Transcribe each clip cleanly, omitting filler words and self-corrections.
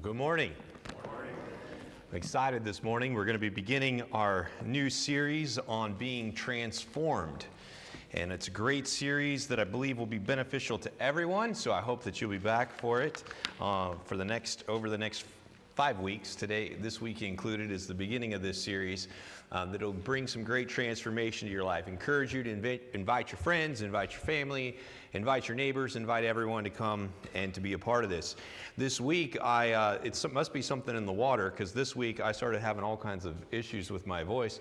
Good morning. I'm excited this morning. We're going to be beginning our new series on being transformed. And it's a great series that I believe will be beneficial to everyone. So I hope that you'll be back for it over the next 5 weeks. This week included, is the beginning of this series that'll bring some great transformation to your life. Encourage you to invite your friends, invite your family, invite your neighbors, invite everyone to come and to be a part of this. This week, it must be something in the water, because this week I started having all kinds of issues with my voice.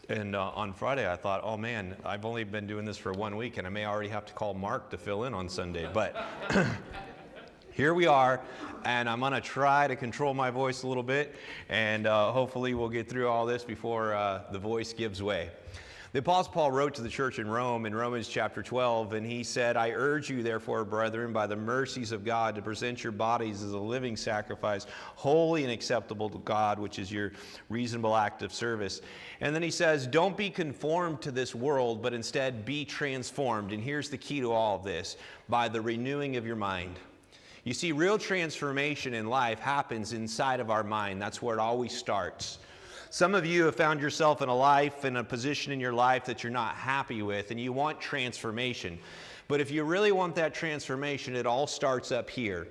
And on Friday, I thought, oh man, I've only been doing this for 1 week, and I may already have to call Mark to fill in on Sunday. But here we are, and I'm going to try to control my voice a little bit, and hopefully we'll get through all this before the voice gives way. The Apostle Paul wrote to the church in Rome in Romans chapter 12, and he said, I urge you, therefore, brethren, by the mercies of God, to present your bodies as a living sacrifice, holy and acceptable to God, which is your reasonable act of service. And then he says, don't be conformed to this world, but instead be transformed. And here's the key to all of this: by the renewing of your mind. You see, real transformation in life happens inside of our mind. That's where it always starts. Some of you have found yourself in a position in your life that you're not happy with, and you want transformation. But if you really want that transformation, it all starts up here.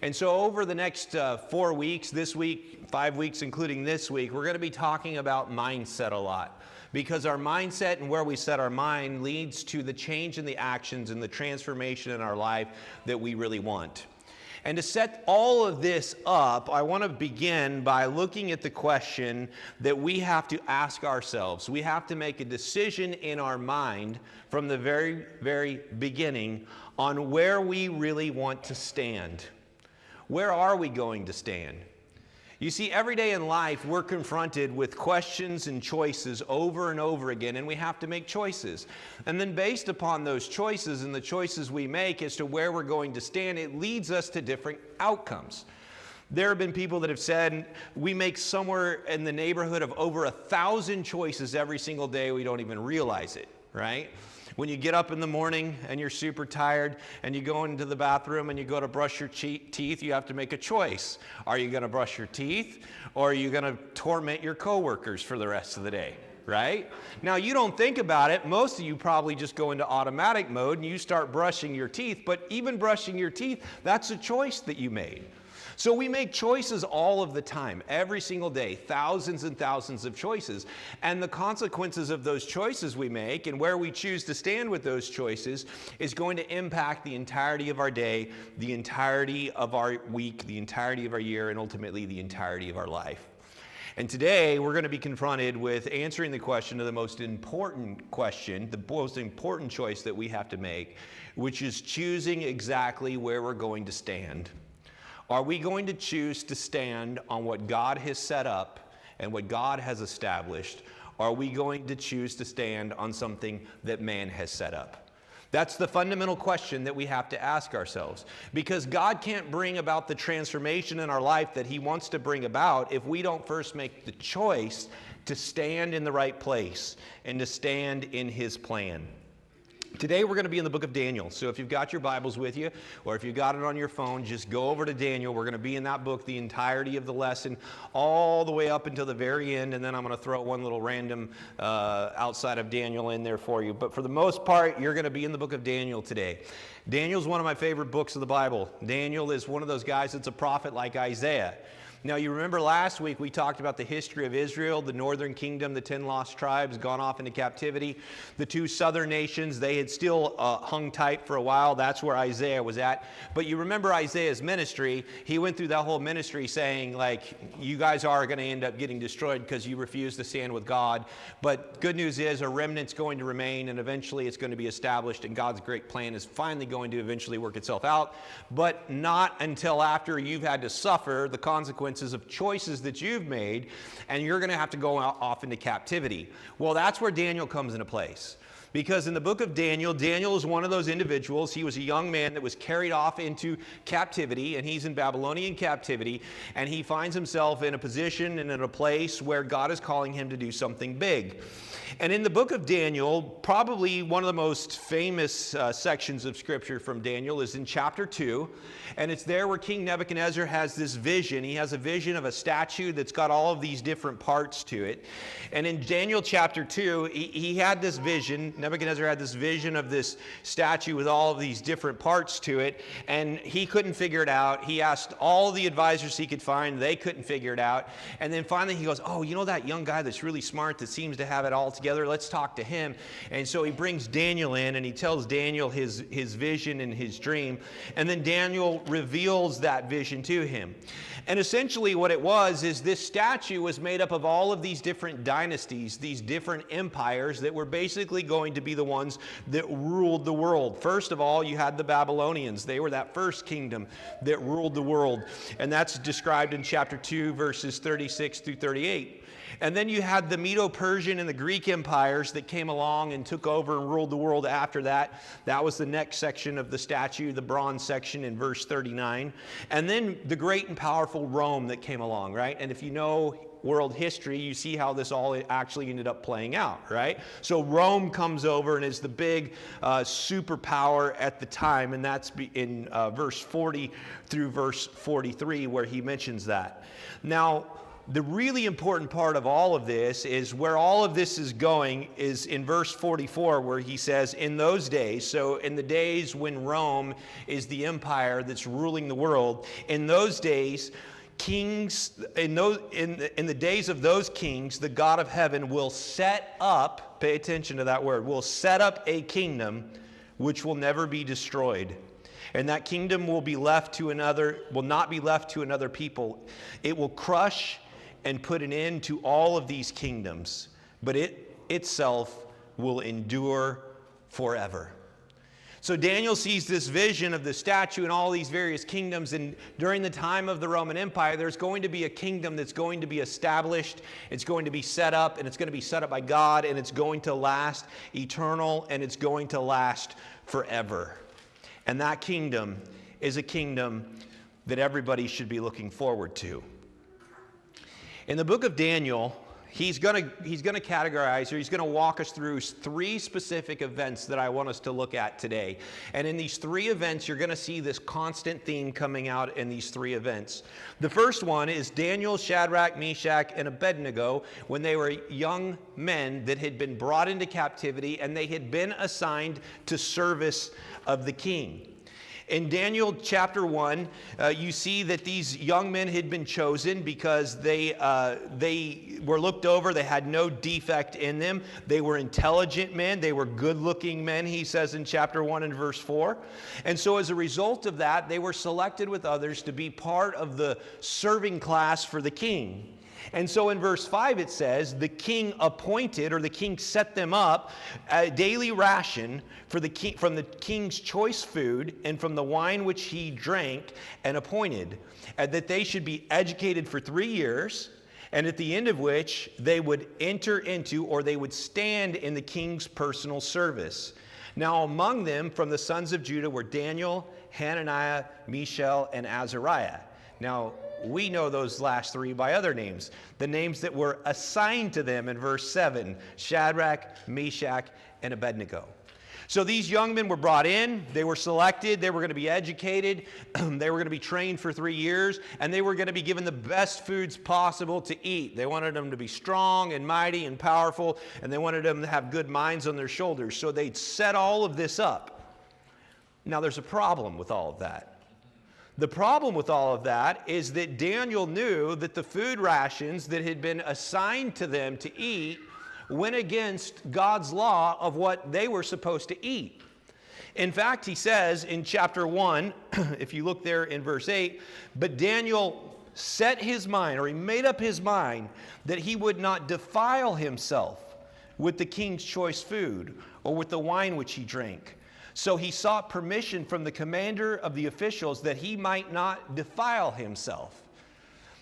And so over the next 4 weeks, this week, 5 weeks, including this week, we're going to be talking about mindset a lot. Because our mindset and where we set our mind leads to the change in the actions and the transformation in our life that we really want. And to set all of this up, I want to begin by looking at the question that we have to ask ourselves. We have to make a decision in our mind from the very, very beginning on where we really want to stand. Where are we going to stand? You see, every day in life, we're confronted with questions and choices over and over again, and we have to make choices. And then based upon those choices and the choices we make as to where we're going to stand, it leads us to different outcomes. There have been people that have said we make somewhere in the neighborhood of over 1,000 choices every single day. We don't even realize it, right? When you get up in the morning and you're super tired and you go into the bathroom and you go to brush your teeth, you have to make a choice. Are you going to brush your teeth, or are you going to torment your coworkers for the rest of the day? Right? Now, you don't think about it. Most of you probably just go into automatic mode and you start brushing your teeth. But even brushing your teeth, that's a choice that you made. So we make choices all of the time, every single day, thousands and thousands of choices. And the consequences of those choices we make and where we choose to stand with those choices is going to impact the entirety of our day, the entirety of our week, the entirety of our year, and ultimately the entirety of our life. And today we're going to be confronted with answering the question of the most important question, the most important choice that we have to make, which is choosing exactly where we're going to stand. Are we going to choose to stand on what God has set up and what God has established? Or are we going to choose to stand on something that man has set up? That's the fundamental question that we have to ask ourselves. Because God can't bring about the transformation in our life that He wants to bring about if we don't first make the choice to stand in the right place and to stand in His plan. Today we're going to be in the book of Daniel. So if you've got your Bibles with you, or if you've got it on your phone, just go over to Daniel. We're going to be in that book the entirety of the lesson, all the way up until the very end, and then I'm going to throw one little random outside of Daniel in there for you. But for the most part, you're going to be in the book of Daniel today. Daniel's one of my favorite books of the Bible. Daniel is one of those guys that's a prophet like Isaiah. Now, you remember last week we talked about the history of Israel, the northern kingdom, the 10 lost tribes gone off into captivity. The 2 southern nations, they had still hung tight for a while. That's where Isaiah was at. But you remember Isaiah's ministry. He went through that whole ministry saying, like, you guys are going to end up getting destroyed because you refuse to stand with God. But good news is a remnant's going to remain, and eventually it's going to be established, and God's great plan is finally going to eventually work itself out. But not until after you've had to suffer the consequences of choices that you've made, and you're going to have to go off into captivity. Well, that's where Daniel comes into place. Because in the book of Daniel, Daniel is one of those individuals. He was a young man that was carried off into captivity, and he's in Babylonian captivity, and he finds himself in a position and in a place where God is calling him to do something big. And in the book of Daniel, probably one of the most famous sections of Scripture from Daniel is in chapter 2. And it's there where King Nebuchadnezzar has this vision. He has a vision of a statue that's got all of these different parts to it. And in Daniel chapter 2, he had this vision. Nebuchadnezzar had this vision of this statue with all of these different parts to it. And he couldn't figure it out. He asked all the advisors he could find. They couldn't figure it out. And then finally he goes, oh, you know that young guy that's really smart that seems to have it all together? Let's talk to him. And so he brings Daniel in, and he tells Daniel his vision and his dream. And then Daniel reveals that vision to him. And essentially what it was is this statue was made up of all of these different dynasties, these different empires that were basically going to be the ones that ruled the world. First of all, you had the Babylonians. They were that first kingdom that ruled the world. And that's described in chapter 2, verses 36 through 38. And then you had the Medo-Persian and the Greek empires that came along and took over and ruled the world after that. That was the next section of the statue, the bronze section in verse 39. And then the great and powerful Rome that came along, right? And if you know world history, you see how this all actually ended up playing out, right? So Rome comes over and is the big superpower at the time, and that's in verse 40 through verse 43 where he mentions that. Now, the really important part of all of this is where all of this is going is in verse 44 where he says, in those days, so in the days when Rome is the empire that's ruling the world, in those days, kings, in the days of those kings, the God of heaven will set up, pay attention to that word, will set up a kingdom which will never be destroyed. And that kingdom will not be left to another people. It will crush and put an end to all of these kingdoms, but it itself will endure forever. So Daniel sees this vision of the statue and all these various kingdoms, and during the time of the Roman Empire, there's going to be a kingdom that's going to be established, it's going to be set up, and it's going to be set up by God, and it's going to last eternal, and it's going to last forever. And that kingdom is a kingdom that everybody should be looking forward to. In the book of Daniel, he's going to categorize, or he's going to walk us through three specific events that I want us to look at today. And in these three events, you're going to see this constant theme coming out in these three events. The first one is Daniel, Shadrach, Meshach, and Abednego when they were young men that had been brought into captivity and they had been assigned to service of the king. In Daniel chapter 1, you see that these young men had been chosen because they were looked over. They had no defect in them. They were intelligent men. They were good-looking men, he says in chapter 1 and verse 4. And so as a result of that, they were selected with others to be part of the serving class for the king. And so in verse 5 it says, the king appointed, or the king set them up, a daily ration for the king, from the king's choice food and from the wine which he drank, and appointed that they should be educated for 3 years, and at the end of which they would enter into, or they would stand in the king's personal service. Now among them from the sons of Judah were Daniel, Hananiah, Mishael, and Azariah. Now, we know those last three by other names. The names that were assigned to them in verse 7, Shadrach, Meshach, and Abednego. So these young men were brought in, they were selected, they were going to be educated, they were going to be trained for 3 years, and they were going to be given the best foods possible to eat. They wanted them to be strong and mighty and powerful, and they wanted them to have good minds on their shoulders. So they'd set all of this up. Now there's a problem with all of that. The problem with all of that is that Daniel knew that the food rations that had been assigned to them to eat went against God's law of what they were supposed to eat. In fact, he says in chapter 1, if you look there in verse 8, but Daniel set his mind, or he made up his mind, that he would not defile himself with the king's choice food or with the wine which he drank. So he sought permission from the commander of the officials that he might not defile himself.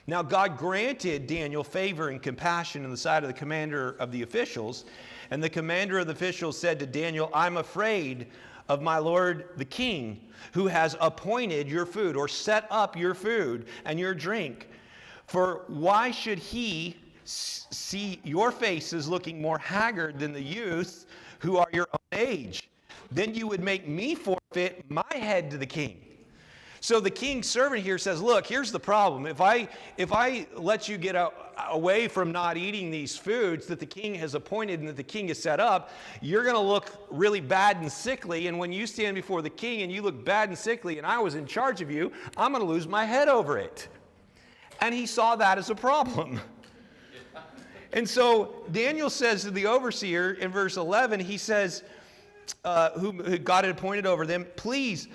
Now God granted Daniel favor and compassion in the sight of the commander of the officials. And the commander of the officials said to Daniel, I'm afraid of my lord the king, who has appointed your food, or set up your food and your drink. For why should he see your faces looking more haggard than the youths who are your own age? Then you would make me forfeit my head to the king. So the king's servant here says, look, here's the problem. If I let you get away from not eating these foods that the king has appointed and that the king has set up, you're going to look really bad and sickly. And when you stand before the king and you look bad and sickly and I was in charge of you, I'm going to lose my head over it. And he saw that as a problem. And so Daniel says to the overseer in verse 11, he says, who God had appointed over them, please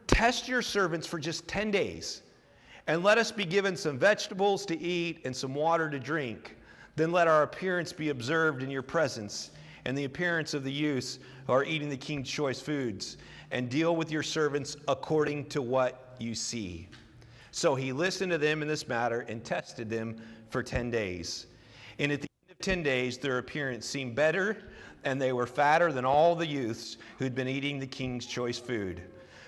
test your servants for just 10 days, and let us be given some vegetables to eat and some water to drink. Then let our appearance be observed in your presence, and the appearance of the youths who are eating the king's choice foods, and deal with your servants according to what you see. So he listened to them in this matter and tested them for 10 days. And at the end of 10 days, their appearance seemed better, and they were fatter than all the youths who'd been eating the king's choice food.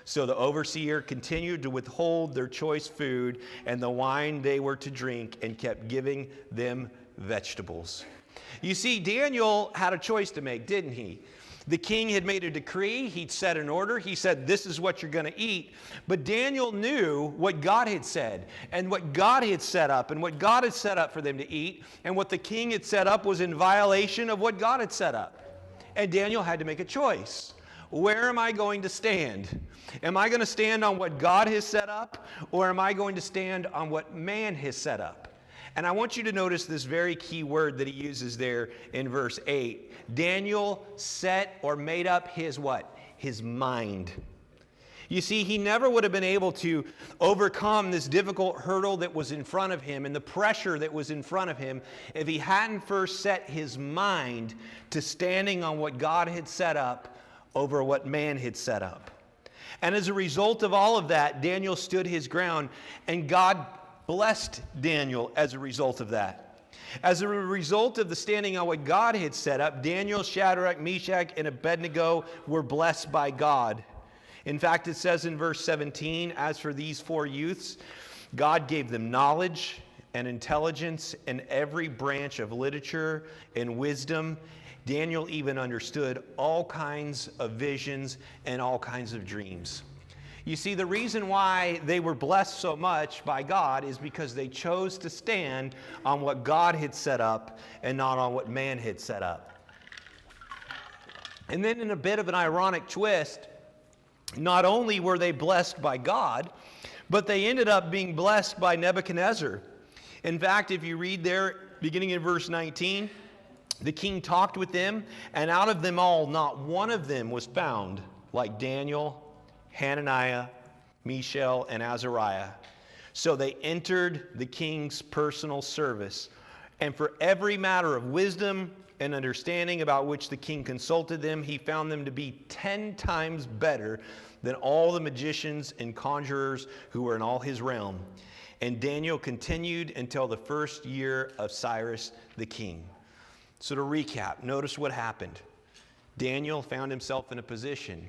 So the overseer continued to withhold their choice food and the wine they were to drink, and kept giving them vegetables. You see, Daniel had a choice to make, didn't he? The king had made a decree. He'd set an order. He said, this is what you're going to eat. But Daniel knew what God had said and what God had set up and what God had set up for them to eat. And what the king had set up was in violation of what God had set up. And Daniel had to make a choice. Where am I going to stand? Am I going to stand on what God has set up, or am I going to stand on what man has set up? And I want you to notice this very key word that he uses there in verse 8. Daniel set or made up his what? His mind. You see, he never would have been able to overcome this difficult hurdle that was in front of him and the pressure that was in front of him if he hadn't first set his mind to standing on what God had set up over what man had set up. And as a result of all of that, Daniel stood his ground, and God blessed Daniel as a result of that. As a result of the standing on what God had set up, Daniel, Shadrach, Meshach, and Abednego were blessed by God. In fact, it says in verse 17, as for these four youths, God gave them knowledge and intelligence in every branch of literature and wisdom. Daniel even understood all kinds of visions and all kinds of dreams. You see, the reason why they were blessed so much by God is because they chose to stand on what God had set up and not on what man had set up. And then in a bit of an ironic twist, not only were they blessed by God, but they ended up being blessed by Nebuchadnezzar. In fact, if you read there, beginning in verse 19, the king talked with them, and out of them all, not one of them was found like Daniel, Hananiah, Mishael, and Azariah. So they entered the king's personal service. And for every matter of wisdom and understanding about which the king consulted them, he found them to be 10 times better than all the magicians and conjurers who were in all his realm. And Daniel continued until the first year of Cyrus the king. So to recap, notice what happened. Daniel found himself in a position.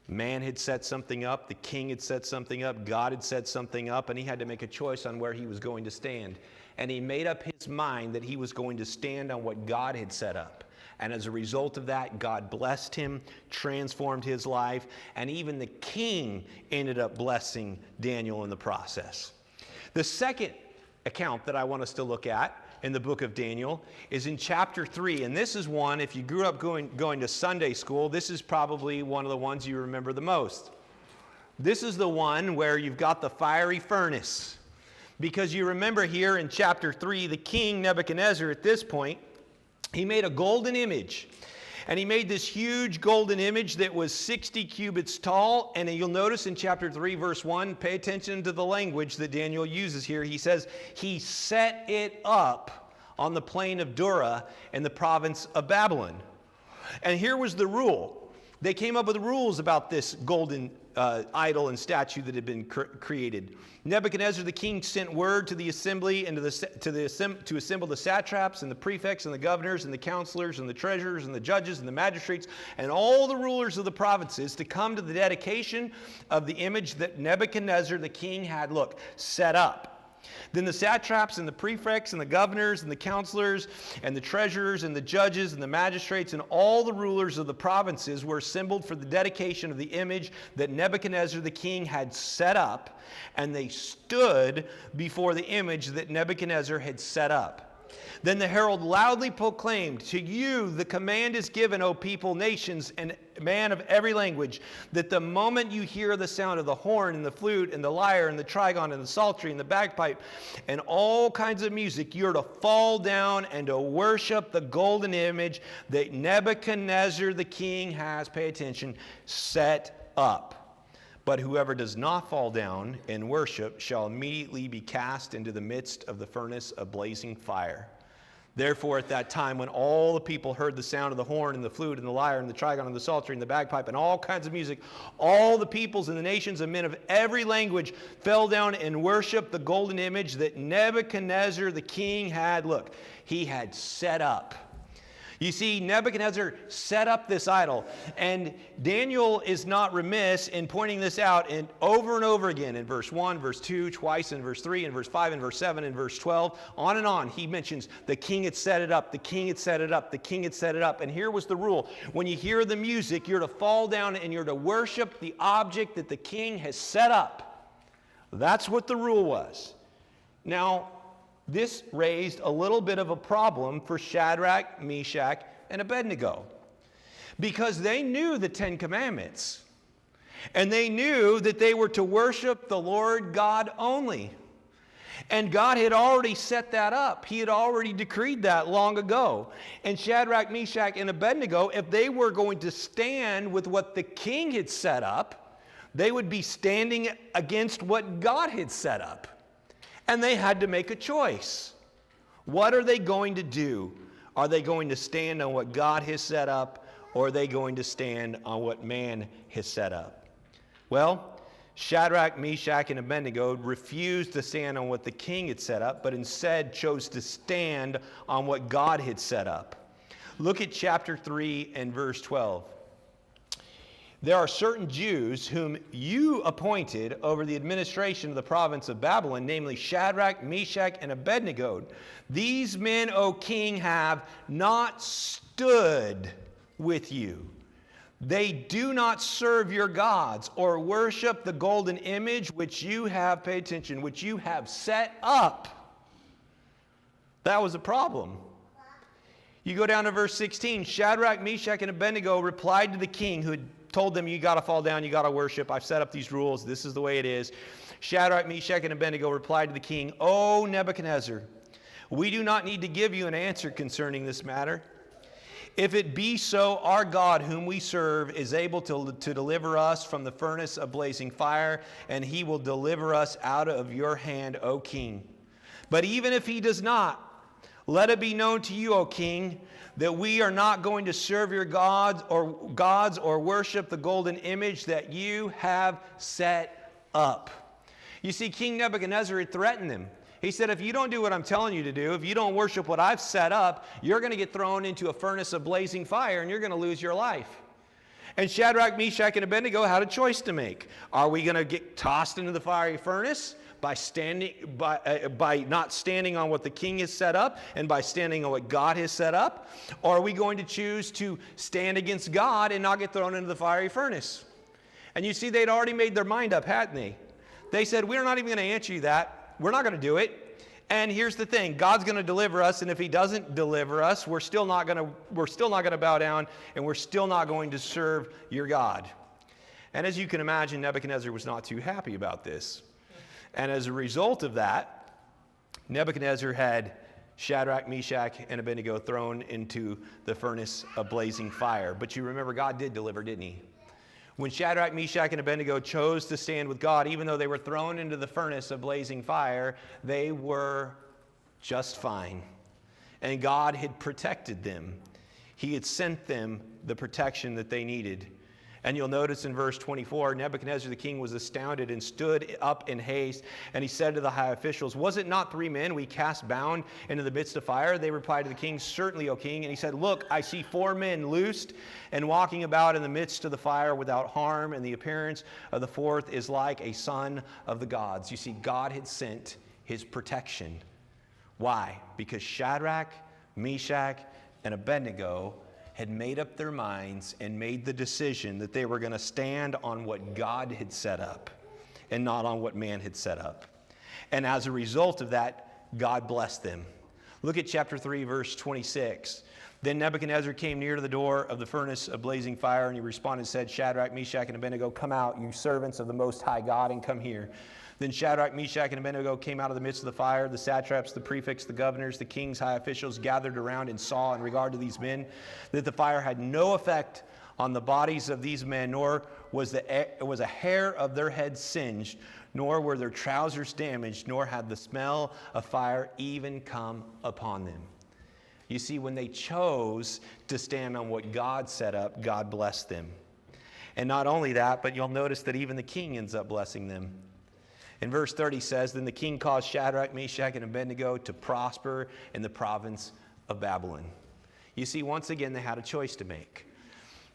Man had set something up, the king had set something up, God had set something up, and he had to make a choice on where he was going to stand. And he made up his mind that he was going to stand on what God had set up. And as a result of that, God blessed him, transformed his life, and even the king ended up blessing Daniel in the process. The second account that I want us to look at in the book of Daniel is in chapter 3. And this is one, if you grew up going to Sunday school, this is probably one of the ones you remember the most. This is the one where you've got the fiery furnace. Because you remember here in chapter 3, the king Nebuchadnezzar at this point, he made a golden image. And he made this huge golden image that was 60 cubits tall. And you'll notice in chapter 3, verse 1, pay attention to the language that Daniel uses here. He says, he set it up on the plain of Dura in the province of Babylon. And here was the rule. They came up with rules about this golden idol and statue that had been created. Nebuchadnezzar the king sent word to the assembly and to assemble the satraps and the prefects and the governors and the counselors and the treasurers and the judges and the magistrates and all the rulers of the provinces to come to the dedication of the image that Nebuchadnezzar the king had, set up. Then the satraps and the prefects and the governors and the counselors and the treasurers and the judges and the magistrates and all the rulers of the provinces were assembled for the dedication of the image that Nebuchadnezzar the king had set up, and they stood before the image that Nebuchadnezzar had set up. Then the herald loudly proclaimed, "To you the command is given, O people, nations, and man of every language, that the moment you hear the sound of the horn and the flute and the lyre and the trigon and the psaltery and the bagpipe and all kinds of music, you're to fall down and to worship the golden image that Nebuchadnezzar the king has," pay attention, "set up. But whoever does not fall down and worship shall immediately be cast into the midst of the furnace of blazing fire." Therefore, at that time, when all the people heard the sound of the horn and the flute and the lyre and the trigon and the psaltery and the bagpipe and all kinds of music, all the peoples and the nations and men of every language fell down and worshiped the golden image that Nebuchadnezzar the king had, he had set up. You see, Nebuchadnezzar set up this idol, and Daniel is not remiss in pointing this out over and over again in verse 1, verse 2, twice in verse 3, in verse 5, in verse 7, in verse 12, on and on. He mentions the king had set it up, the king had set it up, the king had set it up. And here was the rule. When you hear the music, you're to fall down and you're to worship the object that the king has set up. That's what the rule was. Now, this raised a little bit of a problem for Shadrach, Meshach, and Abednego, because they knew the Ten Commandments, and they knew that they were to worship the Lord God only. And God had already set that up. He had already decreed that long ago. And Shadrach, Meshach, and Abednego, if they were going to stand with what the king had set up, they would be standing against what God had set up. And they had to make a choice. What are they going to do? Are they going to stand on what God has set up, or are they going to stand on what man has set up? Well, Shadrach, Meshach, and Abednego refused to stand on what the king had set up, but instead chose to stand on what God had set up. Look at chapter 3 and verse 12. "There are certain Jews whom you appointed over the administration of the province of Babylon, namely Shadrach, Meshach, and Abednego. These men, O king, have not stood with you. They do not serve your gods or worship the golden image which you have," pay attention, "which you have set up." That was a problem. You go down to verse 16. "Shadrach, Meshach, and Abednego replied to the king who had told them, you got to fall down, you got to worship. I've set up these rules. This is the way it is." Shadrach, Meshach, and Abednego replied to the king, "O Nebuchadnezzar, we do not need to give you an answer concerning this matter. If it be so, our God whom we serve is able to deliver us from the furnace of blazing fire, and he will deliver us out of your hand, O king. But even if he does not, let it be known to you, O king, that we are not going to serve your gods or worship the golden image that you have set up." You see, King Nebuchadnezzar had threatened them. He said, if you don't do what I'm telling you to do, if you don't worship what I've set up, you're going to get thrown into a furnace of blazing fire and you're going to lose your life. And Shadrach, Meshach, and Abednego had a choice to make. Are we going to get tossed into the fiery furnace by not standing on what the king has set up and by standing on what God has set up? Or are we going to choose to stand against God and not get thrown into the fiery furnace? And you see, they'd already made their mind up, hadn't they? They said, we're not even going to answer you that. We're not going to do it. And here's the thing, God's going to deliver us, and if he doesn't deliver us, we're still not going to bow down, and we're still not going to serve your God. And as you can imagine, Nebuchadnezzar was not too happy about this. And as a result of that, Nebuchadnezzar had Shadrach, Meshach, and Abednego thrown into the furnace of blazing fire. But you remember, God did deliver, didn't he? When Shadrach, Meshach, and Abednego chose to stand with God, even though they were thrown into the furnace of blazing fire, they were just fine. And God had protected them. He had sent them the protection that they needed. And you'll notice in verse 24, Nebuchadnezzar the king was astounded and stood up in haste. And he said to the high officials, "Was it not 3 men we cast bound into the midst of fire?" They replied to the king, "Certainly, O king." And he said, "Look, I see 4 men loosed and walking about in the midst of the fire without harm. And the appearance of the 4th is like a son of the gods." You see, God had sent his protection. Why? Because Shadrach, Meshach, and Abednego had made up their minds and made the decision that they were going to stand on what God had set up and not on what man had set up. And as a result of that, God blessed them. Look at chapter 3, verse 26. Then Nebuchadnezzar came near to the door of the furnace of blazing fire, and he responded and said, "Shadrach, Meshach, and Abednego, come out, you servants of the Most High God, and come here." Then Shadrach, Meshach, and Abednego came out of the midst of the fire. The satraps, the prefects, the governors, the king's high officials gathered around and saw in regard to these men that the fire had no effect on the bodies of these men, nor was a hair of their heads singed, nor were their trousers damaged, nor had the smell of fire even come upon them. You see, when they chose to stand on what God set up, God blessed them. And not only that, but you'll notice that even the king ends up blessing them. In verse 30 says, "Then the king caused Shadrach, Meshach, and Abednego to prosper in the province of Babylon." You see, once again, they had a choice to make.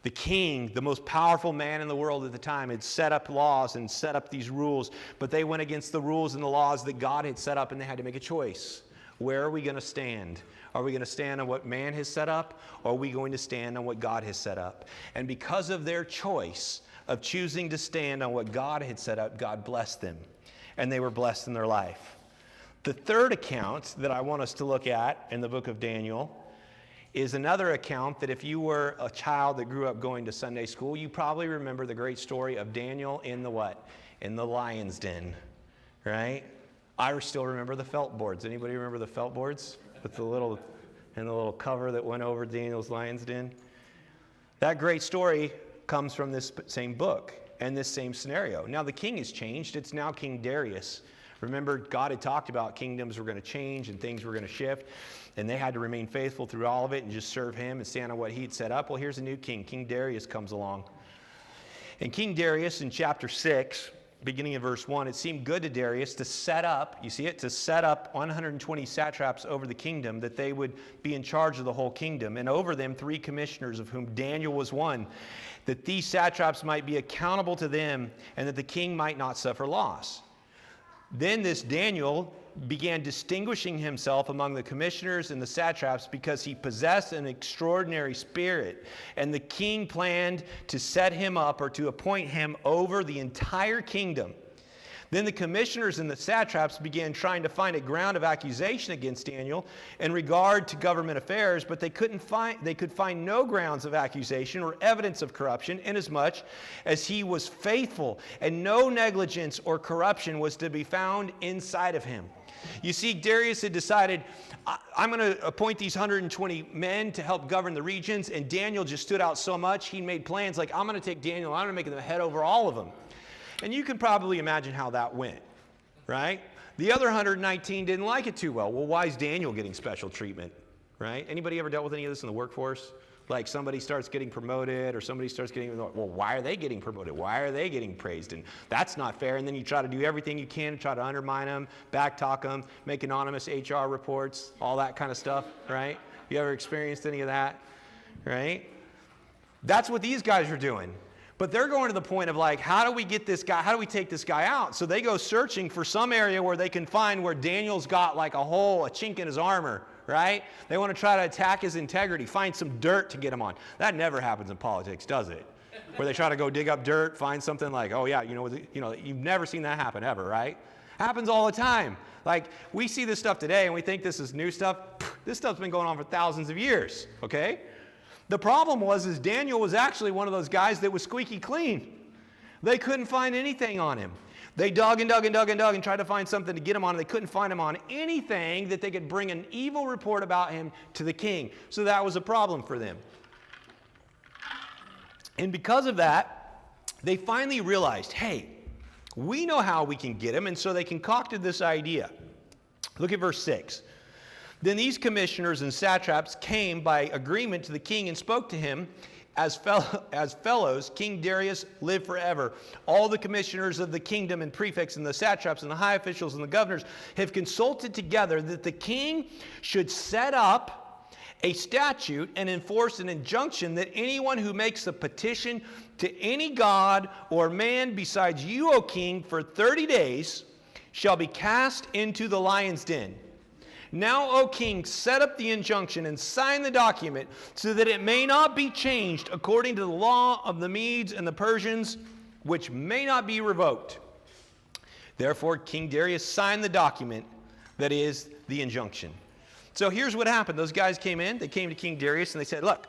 The king, the most powerful man in the world at the time, had set up laws and set up these rules, but they went against the rules and the laws that God had set up, and they had to make a choice. Where are we going to stand? Are we going to stand on what man has set up, or are we going to stand on what God has set up? And because of their choice of choosing to stand on what God had set up, God blessed them, and they were blessed in their life. The third account that I want us to look at in the book of Daniel is another account that if you were a child that grew up going to Sunday school, you probably remember the great story of Daniel in the what? In the lion's den, right? I still remember the felt boards. Anybody remember the felt boards with the little cover that went over Daniel's lion's den? That great story comes from this same book and this same scenario. Now the king has changed. It's now King Darius. Remember, God had talked about kingdoms were going to change and things were going to shift, and they had to remain faithful through all of it and just serve him and stand on what he'd set up. Well, here's a new king. King Darius comes along. And King Darius in chapter 6, beginning in verse 1, it seemed good to Darius to set up, you see it, to set up 120 satraps over the kingdom, that they would be in charge of the whole kingdom, and over them 3 commissioners, of whom Daniel was one, that these satraps might be accountable to them, and that the king might not suffer loss. Then this Daniel began distinguishing himself among the commissioners and the satraps because he possessed an extraordinary spirit. And the king planned to set him up or to appoint him over the entire kingdom. Then the commissioners and the satraps began trying to find a ground of accusation against Daniel in regard to government affairs, but they could find no grounds of accusation or evidence of corruption, inasmuch as he was faithful, and no negligence or corruption was to be found inside of him. You see, Darius had decided, I'm going to appoint these 120 men to help govern the regions, and Daniel just stood out so much, he made plans like, I'm going to take Daniel, I'm going to make him the head over all of them. And you can probably imagine how that went, right? The other 119 didn't like it too well. Well, why is Daniel getting special treatment, right? Anybody ever dealt with any of this in the workforce? Like somebody starts getting promoted or somebody starts getting, well, why are they getting promoted? Why are they getting praised? And that's not fair. And then you try to do everything you can to try to undermine them, backtalk them, make anonymous HR reports, all that kind of stuff, right? You ever experienced any of that, right? That's what these guys are doing. But they're going to the point of like, how do we get this guy, how do we take this guy out? So they go searching for some area where they can find where Daniel's got like a hole, a chink in his armor, right? They want to try to attack his integrity, find some dirt to get him on. That never happens in politics, does it? Where they try to go dig up dirt, find something like, oh yeah, you've never seen that happen ever, right? Happens all the time. Like, we see this stuff today and we think this is new stuff. This stuff's been going on for thousands of years, okay? The problem is Daniel was actually one of those guys that was squeaky clean. They couldn't find anything on him. They dug and dug and dug and dug and tried to find something to get him on. They couldn't find him on anything that they could bring an evil report about him to the king. So that was a problem for them. And because of that, they finally realized, hey, we know how we can get him. And so they concocted this idea. Look at verse 6. Then these commissioners and satraps came by agreement to the king and spoke to him As fellows, King Darius live forever. All the commissioners of the kingdom and prefects and the satraps and the high officials and the governors have consulted together that the king should set up a statute and enforce an injunction that anyone who makes a petition to any god or man besides you, O king, for 30 days shall be cast into the lion's den. Now, O king, set up the injunction and sign the document so that it may not be changed according to the law of the Medes and the Persians, which may not be revoked. Therefore, King Darius signed the document, that is, the injunction. So here's what happened. Those guys came in, they came to King Darius and they said, look,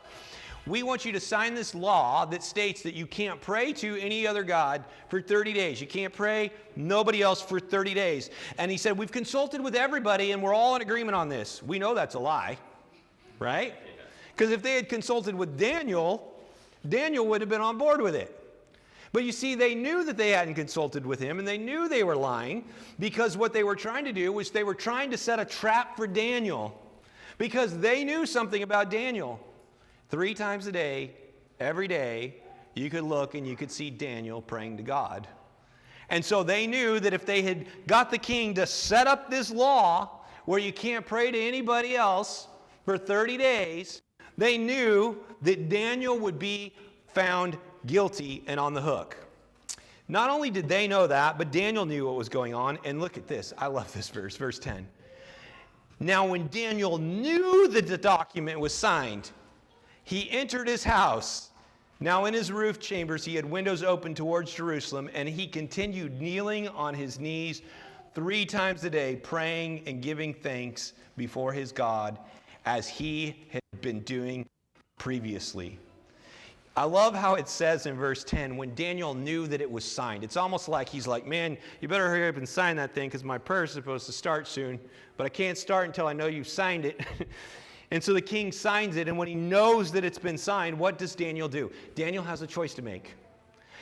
we want you to sign this law that states that you can't pray to any other god for 30 days. You can't pray nobody else for 30 days. And he said, we've consulted with everybody and we're all in agreement on this. We know that's a lie, right? Because if they had consulted with Daniel, Daniel would have been on board with it. But you see, they knew that they hadn't consulted with him and they knew they were lying because what they were trying to do was they were trying to set a trap for Daniel because they knew something about Daniel. 3 times a day, every day, you could look and you could see Daniel praying to God. And so they knew that if they had got the king to set up this law where you can't pray to anybody else for 30 days, they knew that Daniel would be found guilty and on the hook. Not only did they know that, but Daniel knew what was going on. And look at this. I love this verse, verse 10. Now when Daniel knew that the document was signed, he entered his house. Now in his roof chambers he had windows open towards Jerusalem, and he continued kneeling on his knees 3 times a day, praying and giving thanks before his God, as he had been doing previously. I love how it says in verse 10, when Daniel knew that it was signed. It's almost like he's like, man, you better hurry up and sign that thing because my prayer is supposed to start soon, but I can't start until I know you've signed it. And so the king signs it, and when he knows that it's been signed, what does Daniel do? Daniel has a choice to make.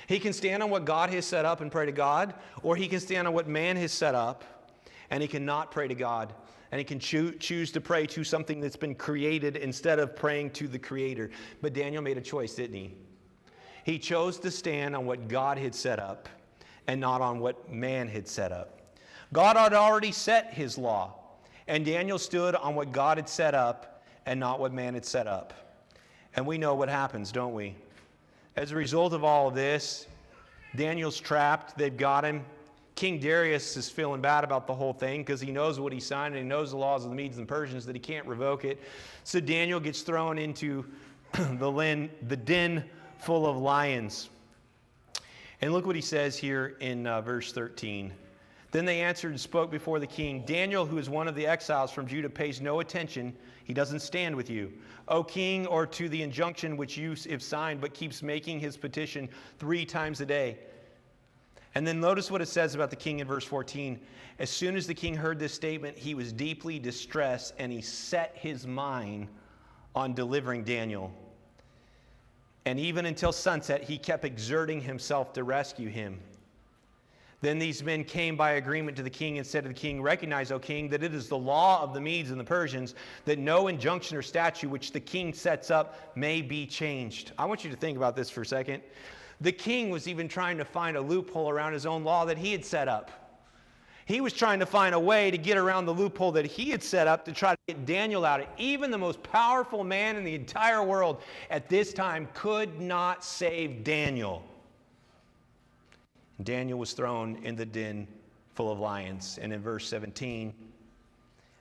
He can stand on what God has set up and pray to God, or he can stand on what man has set up, and he cannot pray to God. And he can choose to pray to something that's been created instead of praying to the Creator. But Daniel made a choice, didn't he? He chose to stand on what God had set up and not on what man had set up. God had already set his law, and Daniel stood on what God had set up and not what man had set up. And we know what happens, don't we? As a result of all of this, Daniel's trapped. They've got him. King Darius is feeling bad about the whole thing because he knows what he signed and he knows the laws of the Medes and Persians that he can't revoke it. So Daniel gets thrown into the den full of lions. And look what he says here in verse 13. Then they answered and spoke before the king. Daniel, who is one of the exiles from Judah, pays no attention. He doesn't stand with you, O king, or to the injunction which you have signed, but keeps making his petition 3 times a day. And then notice what it says about the king in verse 14. As soon as the king heard this statement, he was deeply distressed, and he set his mind on delivering Daniel. And even until sunset, he kept exerting himself to rescue him. Then these men came by agreement to the king and said to the king, recognize, O king, that it is the law of the Medes and the Persians that no injunction or statute which the king sets up may be changed. I want you to think about this for a second. The king was even trying to find a loophole around his own law that he had set up. He was trying to find a way to get around the loophole that he had set up to try to get Daniel out. Even the most powerful man in the entire world at this time could not save Daniel. Daniel was thrown in the den full of lions. And in verse 17,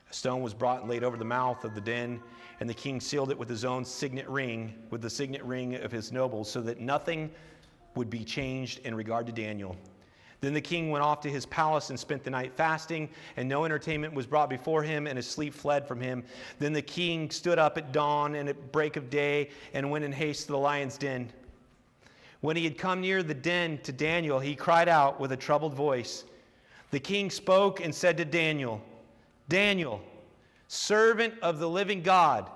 a stone was brought and laid over the mouth of the den, and the king sealed it with his own signet ring, with the signet ring of his nobles, so that nothing would be changed in regard to Daniel. Then the king went off to his palace and spent the night fasting, and no entertainment was brought before him, and his sleep fled from him. Then the king stood up at dawn and at break of day and went in haste to the lion's den. When he had come near the den to Daniel, he cried out with a troubled voice. The king spoke and said to Daniel, Daniel, servant of the living God,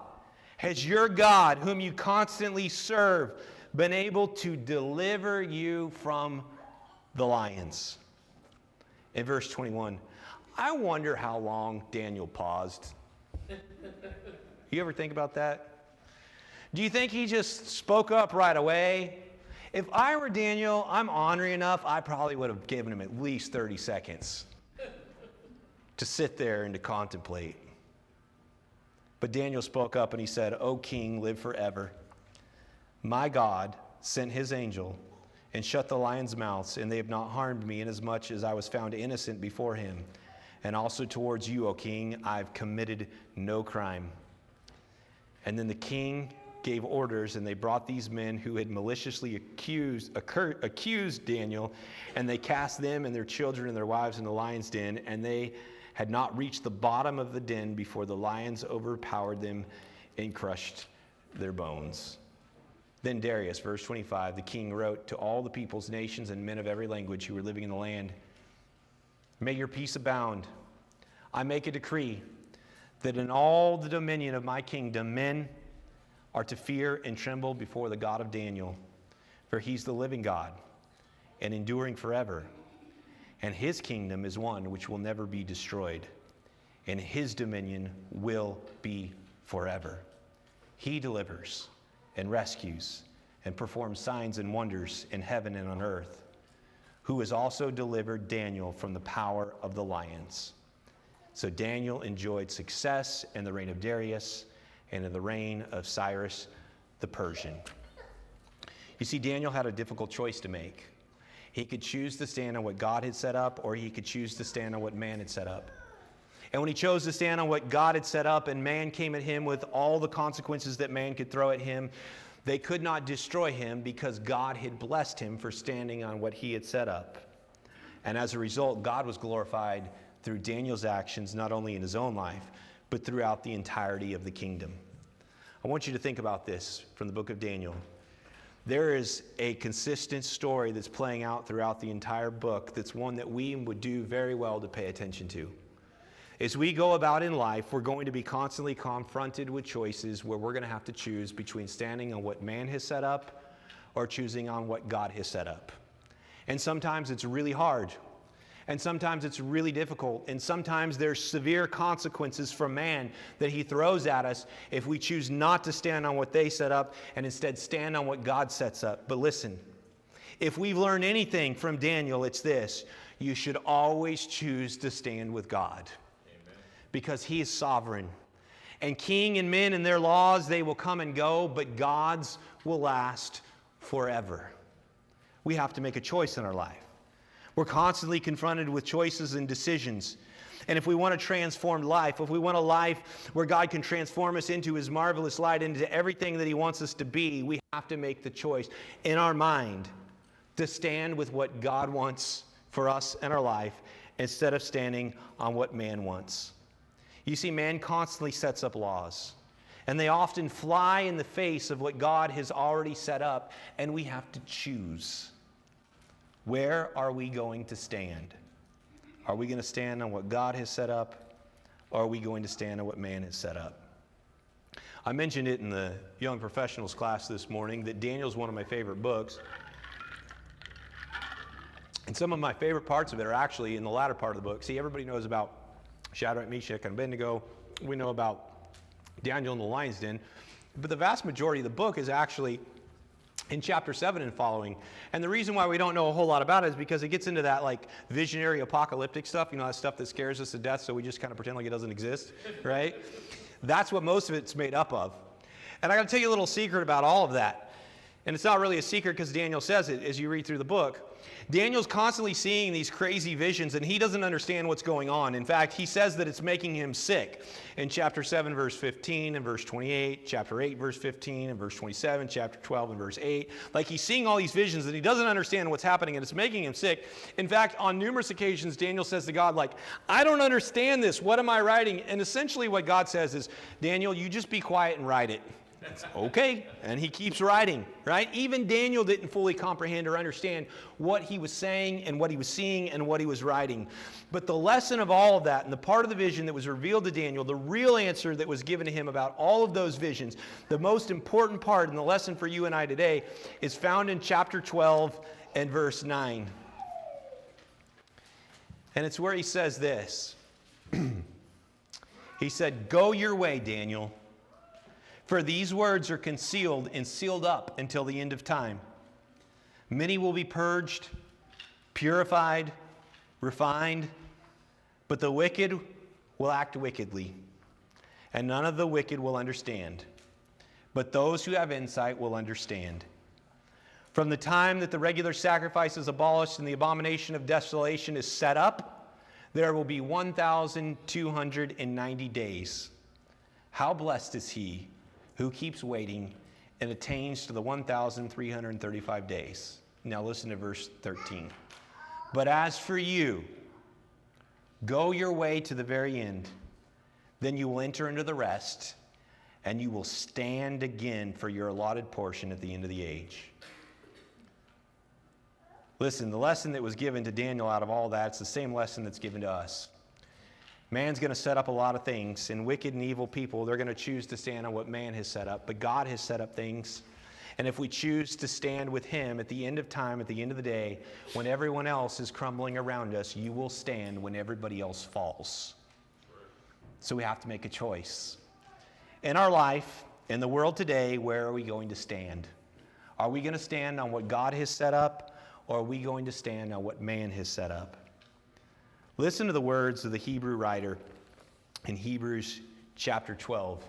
has your God, whom you constantly serve, been able to deliver you from the lions? In verse 21, I wonder how long Daniel paused. You ever think about that? Do you think he just spoke up right away? If I were Daniel, I'm ornery enough, I probably would have given him at least 30 seconds to sit there and to contemplate. But Daniel spoke up and he said, "O king, live forever. My God sent his angel and shut the lions' mouths, and they have not harmed me, inasmuch as I was found innocent before him. And also towards you, O king, I've committed no crime." And then the king gave orders, and they brought these men who had maliciously accused Daniel, and they cast them and their children and their wives in the lion's den, and they had not reached the bottom of the den before the lions overpowered them and crushed their bones. Then Darius, verse 25, the king wrote to all the peoples, nations, and men of every language who were living in the land, "May your peace abound. I make a decree that in all the dominion of my kingdom, men are to fear and tremble before the God of Daniel, for he's the living God and enduring forever. And his kingdom is one which will never be destroyed, and his dominion will be forever. He delivers and rescues and performs signs and wonders in heaven and on earth, who has also delivered Daniel from the power of the lions." So Daniel enjoyed success in the reign of Darius and in the reign of Cyrus the Persian. You see, Daniel had a difficult choice to make. He could choose to stand on what God had set up, or he could choose to stand on what man had set up. And when he chose to stand on what God had set up and man came at him with all the consequences that man could throw at him, they could not destroy him because God had blessed him for standing on what he had set up. And as a result, God was glorified through Daniel's actions, not only in his own life, but throughout the entirety of the kingdom. I want you to think about this from the book of Daniel. There is a consistent story that's playing out throughout the entire book that's one that we would do very well to pay attention to. As we go about in life, we're going to be constantly confronted with choices where we're going to have to choose between standing on what man has set up or choosing on what God has set up. And sometimes it's really hard. And sometimes it's really difficult. And sometimes there's severe consequences from man that he throws at us if we choose not to stand on what they set up and instead stand on what God sets up. But listen, if we've learned anything from Daniel, it's this: you should always choose to stand with God. Amen. Because he is sovereign. And king and men and their laws, they will come and go, but God's will last forever. We have to make a choice in our life. We're constantly confronted with choices and decisions. And if we want a transformed life, if we want a life where God can transform us into his marvelous light, into everything that he wants us to be, we have to make the choice in our mind to stand with what God wants for us in our life instead of standing on what man wants. You see, man constantly sets up laws, and they often fly in the face of what God has already set up, and we have to choose. Where are we going to stand? Are we going to stand on what God has set up, or are we going to stand on what man has set up? I mentioned it in the Young Professionals class this morning that Daniel is one of my favorite books. And some of my favorite parts of it are actually in the latter part of the book. See, everybody knows about Shadrach, Meshach, and Abednego. We know about Daniel in the lion's den. But the vast majority of the book is actually in chapter 7 and following. And the reason why we don't know a whole lot about it is because it gets into that like visionary apocalyptic stuff, that stuff that scares us to death, so we just kind of pretend like it doesn't exist, right? That's what most of it's made up of. And I got to tell you a little secret about all of that. And it's not really a secret because Daniel says it as you read through the book. Daniel's constantly seeing these crazy visions, and he doesn't understand what's going on. In fact, he says that it's making him sick. In chapter 7, verse 15, and verse 28, chapter 8, verse 15, and verse 27, chapter 12, and verse 8. Like, he's seeing all these visions, and he doesn't understand what's happening, and it's making him sick. In fact, on numerous occasions, Daniel says to God, I don't understand this. What am I writing? And essentially what God says is, Daniel, you just be quiet and write it. It's okay. And he keeps writing, right? Even Daniel didn't fully comprehend or understand what he was saying and what he was seeing and what he was writing. But the lesson of all of that, and the part of the vision that was revealed to Daniel, the real answer that was given to him about all of those visions, the most important part and the lesson for you and I today is found in chapter 12 and verse 9. And it's where he says this. He said, "Go your way, Daniel. For these words are concealed and sealed up until the end of time. Many will be purged, purified, refined, but the wicked will act wickedly, and none of the wicked will understand. But those who have insight will understand. From the time that the regular sacrifice is abolished and the abomination of desolation is set up, there will be 1,290 days. How blessed is he who keeps waiting and attains to the 1,335 days. Now listen to verse 13. But as for you, go your way to the very end. Then you will enter into the rest, and you will stand again for your allotted portion at the end of the age. Listen, the lesson that was given to Daniel out of all that, it's the same lesson that's given to us. Man's going to set up a lot of things, and wicked and evil people, they're going to choose to stand on what man has set up. But God has set up things, and if we choose to stand with him at the end of time, at the end of the day, when everyone else is crumbling around us, you will stand when everybody else falls. So we have to make a choice. In our life, in the world today, where are we going to stand? Are we going to stand on what God has set up, or are we going to stand on what man has set up? Listen to the words of the Hebrew writer in Hebrews chapter 12,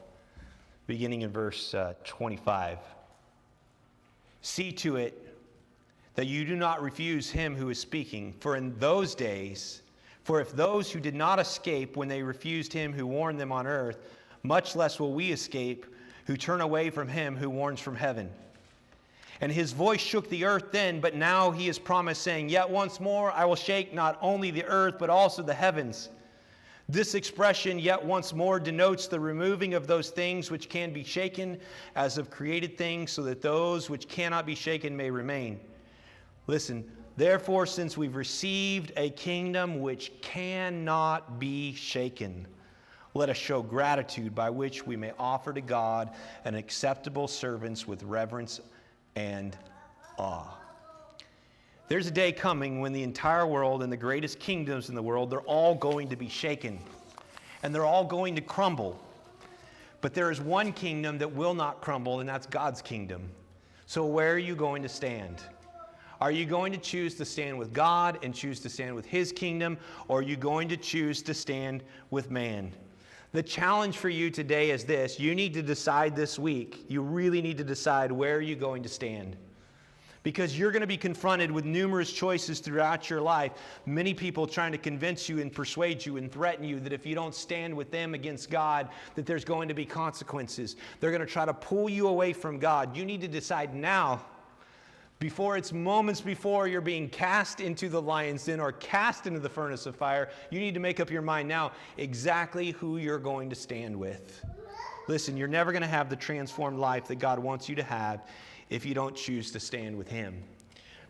beginning in verse 25. See to it that you do not refuse him who is speaking, for if those who did not escape when they refused him who warned them on earth, much less will we escape who turn away from him who warns from heaven. And his voice shook the earth then, but now he has promised, saying, Yet once more I will shake not only the earth, but also the heavens. This expression, yet once more, denotes the removing of those things which can be shaken as of created things, so that those which cannot be shaken may remain. Listen, therefore, since we've received a kingdom which cannot be shaken, let us show gratitude by which we may offer to God an acceptable service with reverence and awe. There's a day coming when the entire world and the greatest kingdoms in the world, they're all going to be shaken, and they're all going to crumble. But there is one kingdom that will not crumble, and that's God's kingdom. So where are you going to stand? Are you going to choose to stand with God and choose to stand with his kingdom, or are you going to choose to stand with man? The challenge for you today is this. You need to decide this week. You really need to decide where you're going to stand. Because you're going to be confronted with numerous choices throughout your life. Many people trying to convince you and persuade you and threaten you that if you don't stand with them against God, that there's going to be consequences. They're going to try to pull you away from God. You need to decide now, before it's moments before you're being cast into the lion's den or cast into the furnace of fire. You need to make up your mind now exactly who you're going to stand with. Listen, you're never going to have the transformed life that God wants you to have if you don't choose to stand with him.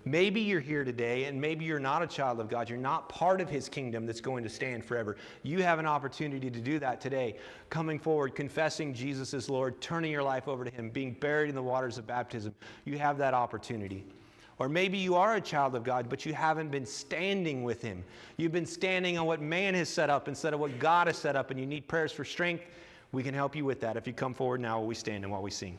Maybe you're here today and maybe you're not a child of God. You're not part of his kingdom that's going to stand forever. You have an opportunity to do that today. Coming forward, confessing Jesus as Lord, turning your life over to him, being buried in the waters of baptism. You have that opportunity. Or maybe you are a child of God, but you haven't been standing with him. You've been standing on what man has set up instead of what God has set up, and you need prayers for strength. We can help you with that if you come forward now while we stand and while we sing.